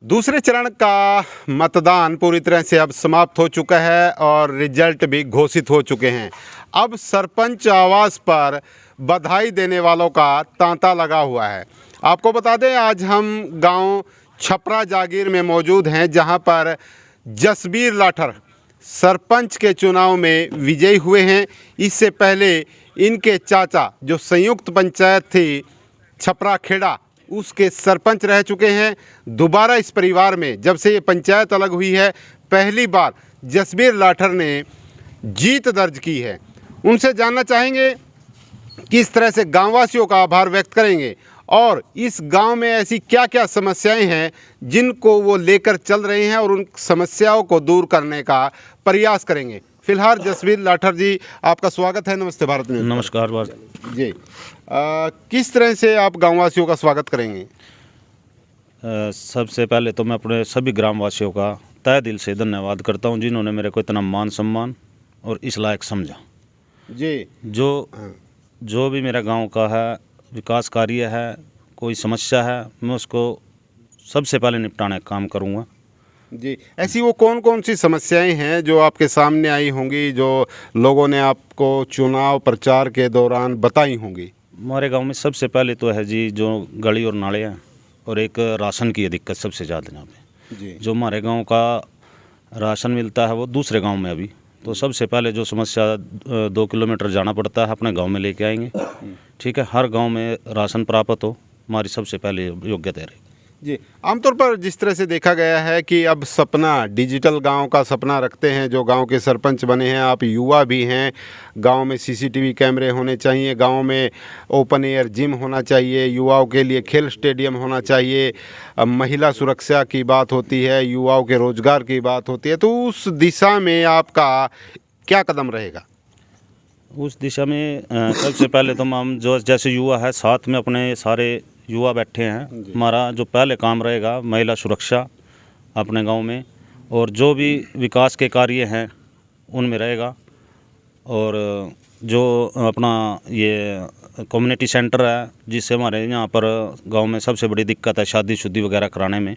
दूसरे चरण का मतदान पूरी तरह से अब समाप्त हो चुका है और रिजल्ट भी घोषित हो चुके हैं। अब सरपंच आवास पर बधाई देने वालों का तांता लगा हुआ है। आपको बता दें, आज हम गांव छपरा जागीर में मौजूद हैं, जहां पर जसबीर लाठर सरपंच के चुनाव में विजयी हुए हैं। इससे पहले इनके चाचा, जो संयुक्त पंचायत थी छपरा खेड़ा, उसके सरपंच रह चुके हैं। दोबारा इस परिवार में जब से ये पंचायत अलग हुई है, पहली बार जसबीर लाठर ने जीत दर्ज की है। उनसे जानना चाहेंगे किस तरह से गांववासियों का आभार व्यक्त करेंगे और इस गांव में ऐसी क्या क्या समस्याएं हैं जिनको वो लेकर चल रहे हैं और उन समस्याओं को दूर करने का प्रयास करेंगे। फिलहाल जसबीर लाठर जी, आपका स्वागत है। नमस्ते भारत न्यूज़। नमस्कार जी। किस तरह से आप गांववासियों का स्वागत करेंगे? सबसे पहले तो मैं अपने सभी ग्रामवासियों का तहे दिल से धन्यवाद करता हूं, जिन्होंने मेरे को इतना मान सम्मान और इस लायक समझा। जी। जो भी मेरा गांव का है विकास कार्य है, कोई समस्या है, मैं उसको सबसे पहले निपटाने का काम करूंगा। जी, ऐसी वो कौन कौन सी समस्याएं हैं जो आपके सामने आई होंगी, जो लोगों ने आपको चुनाव प्रचार के दौरान बताई होंगी? हमारे गांव में सबसे पहले तो है जी, जो गली और नाले हैं और एक राशन की दिक्कत सबसे ज़्यादा यहाँ पे। जी। जो हमारे गांव का राशन मिलता है वो दूसरे गांव में अभी, तो सबसे पहले जो समस्या 2 किलोमीटर जाना पड़ता है, अपने गांव में लेके आएंगे। ठीक है, हर गांव में राशन प्राप्त हो, हमारी सबसे पहले योग्यता रहेगी। जी, आमतौर पर जिस तरह से देखा गया है कि अब सपना डिजिटल गांव का सपना रखते हैं जो गांव के सरपंच बने हैं। आप युवा भी हैं, गांव में सीसीटीवी कैमरे होने चाहिए, गांव में ओपन एयर जिम होना चाहिए, युवाओं के लिए खेल स्टेडियम होना चाहिए, महिला सुरक्षा की बात होती है, युवाओं के रोजगार की बात होती है। तो उस दिशा में आपका क्या कदम रहेगा? उस दिशा में सबसे पहले तो हम जो जैसे युवा है, साथ में अपने सारे युवा बैठे हैं। हमारा जो पहले काम रहेगा महिला सुरक्षा अपने गांव में, और जो भी विकास के कार्य हैं उनमें रहेगा। और जो अपना ये कम्युनिटी सेंटर है, जिससे हमारे यहाँ पर गांव में सबसे बड़ी दिक्कत है शादी शुदी वगैरह कराने में,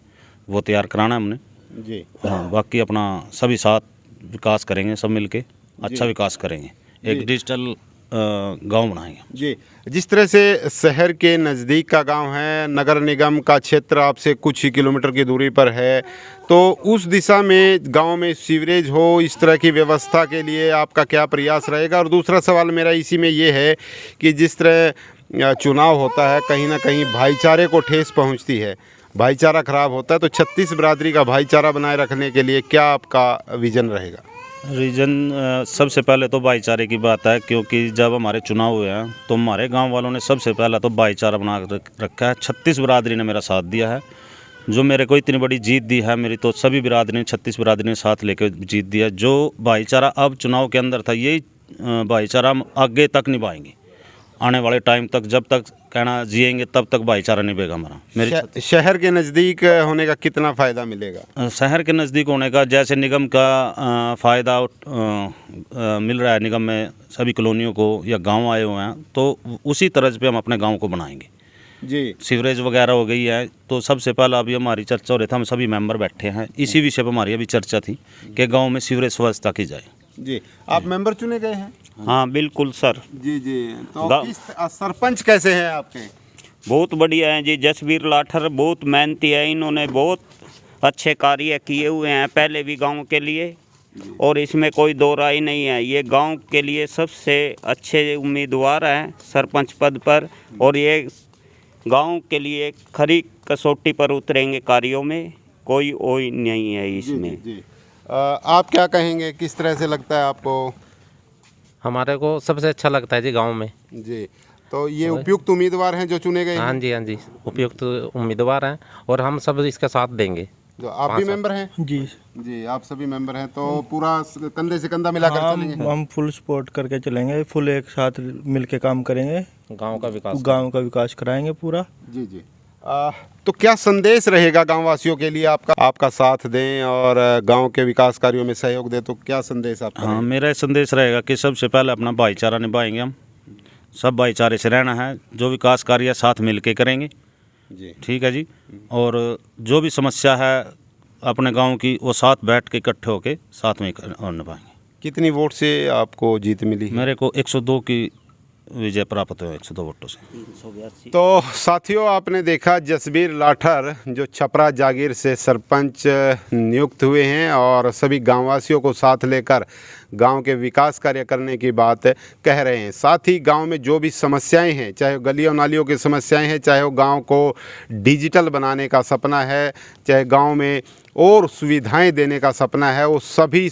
वो तैयार कराना है हमने। जी। हाँ, बाकी अपना सभी साथ विकास करेंगे, सब मिलके अच्छा विकास करेंगे, एक डिजिटल गांव बनाएंगे। जी, जिस तरह से शहर के नज़दीक का गांव है, नगर निगम का क्षेत्र आपसे कुछ ही किलोमीटर की दूरी पर है, तो उस दिशा में गांव में सीवरेज हो, इस तरह की व्यवस्था के लिए आपका क्या प्रयास रहेगा? और दूसरा सवाल मेरा इसी में ये है कि जिस तरह चुनाव होता है, कहीं ना कहीं भाईचारे को ठेस पहुंचती है, भाईचारा खराब होता है, तो 36 बिरादरी का भाईचारा बनाए रखने के लिए क्या आपका विज़न रहेगा? रीजन सबसे पहले तो भाईचारे की बात है, क्योंकि जब हमारे चुनाव हुए हैं तो हमारे गांव वालों ने सबसे पहला तो भाईचारा बना रखा है। 36 बिरादरी ने मेरा साथ दिया है, जो मेरे को इतनी बड़ी जीत दी है। मेरी तो सभी बिरादरी ने, 36 बिरादरी ने साथ लेकर जीत दिया। जो भाईचारा अब चुनाव के अंदर था, यही भाईचारा हम आगे तक निभाएंगे। आने वाले टाइम तक, जब तक कहना जिएंगे तब तक भाईचारा निभेगा हमारा। मेरे शहर के नज़दीक होने का कितना फ़ायदा मिलेगा? शहर के नज़दीक होने का, जैसे निगम का फ़ायदा मिल रहा है, निगम में सभी कॉलोनियों को या गांव आए हुए हैं, तो उसी तरज पे हम अपने गांव को बनाएंगे। जी। सीवरेज वगैरह हो गई है, तो सबसे पहला अभी हमारी चर्चा हो रही थी, हम सभी मेंबर बैठे हैं, इसी विषय पर हमारी अभी चर्चा थी कि गाँव में सीवरेज व्यवस्था की जाए। जी, आप मेंबर चुने गए हैं? हाँ बिल्कुल सर। जी जी। तो सरपंच कैसे हैं आपके? बहुत बढ़िया है जी, जसबीर लाठर बहुत मेहनती है, इन्होंने बहुत अच्छे कार्य किए हुए हैं पहले भी गांव के लिए, और इसमें कोई दो राय नहीं है। ये गांव के लिए सबसे अच्छे उम्मीदवार हैं सरपंच पद पर, और ये गांव के लिए खरी कसौटी पर उतरेंगे कार्यों में, कोई ओई नहीं है इसमें। जी, जी। आप क्या कहेंगे, किस तरह से लगता है आपको? हमारे को सबसे अच्छा लगता है जी गांव में। जी, तो ये उपयुक्त उम्मीदवार हैं जो चुने गए हैं? हाँ जी, हाँ जी, उपयुक्त उम्मीदवार हैं और हम सब इसका साथ देंगे। तो आप भी मेंबर हैं? जी जी, आप सभी मेंबर हैं, तो पूरा कंधे से कंधा मिलाकर चलेंगे? हम फुल सपोर्ट करके चलेंगे, फुल एक साथ मिलके काम करेंगे, गांव का विकास कराएंगे पूरा। जी जी। तो क्या संदेश रहेगा गांववासियों के लिए आपका? आपका साथ दें और गांव के विकास कार्यों में सहयोग दें, तो क्या संदेश आपका? हाँ, मेरा संदेश रहेगा कि सबसे पहले अपना भाईचारा निभाएंगे, हम सब भाईचारे से रहना है, जो विकास कार्य साथ मिल के करेंगे, जी। ठीक है जी। और जो भी समस्या है अपने गांव की, वो साथ बैठ के इकट्ठे होके साथ में और निभाएंगे। कितनी वोट से आपको जीत मिली है? मेरे को 102 की विजय प्राप्त हुई, 102 वोटों से। तो साथियों, आपने देखा जसबीर लाठर जो छपरा जागीर से सरपंच नियुक्त हुए हैं और सभी गांववासियों को साथ लेकर गांव के विकास कार्य करने की बात कह रहे हैं। साथ ही गांव में जो भी समस्याएं हैं, चाहे गलियों नालियों की समस्याएं हैं, चाहे वो गांव को डिजिटल बनाने का सपना है, चाहे गांव में और सुविधाएं देने का सपना है, वो सभी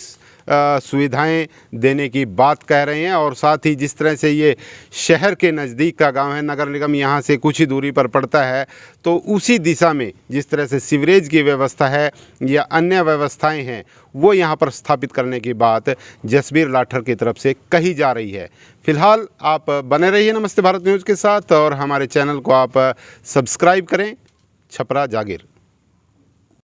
सुविधाएं देने की बात कह रहे हैं। और साथ ही जिस तरह से ये शहर के नज़दीक का गांव है, नगर निगम यहाँ से कुछ ही दूरी पर पड़ता है, तो उसी दिशा में जिस तरह से सीवरेज की व्यवस्था है या अन्य व्यवस्थाएं हैं, वो यहाँ पर स्थापित करने की बात जसबीर लाठर की तरफ से कही जा रही है। फिलहाल आप बने रहिए नमस्ते भारत न्यूज़ के साथ और हमारे चैनल को आप सब्सक्राइब करें। छपरा जागीर।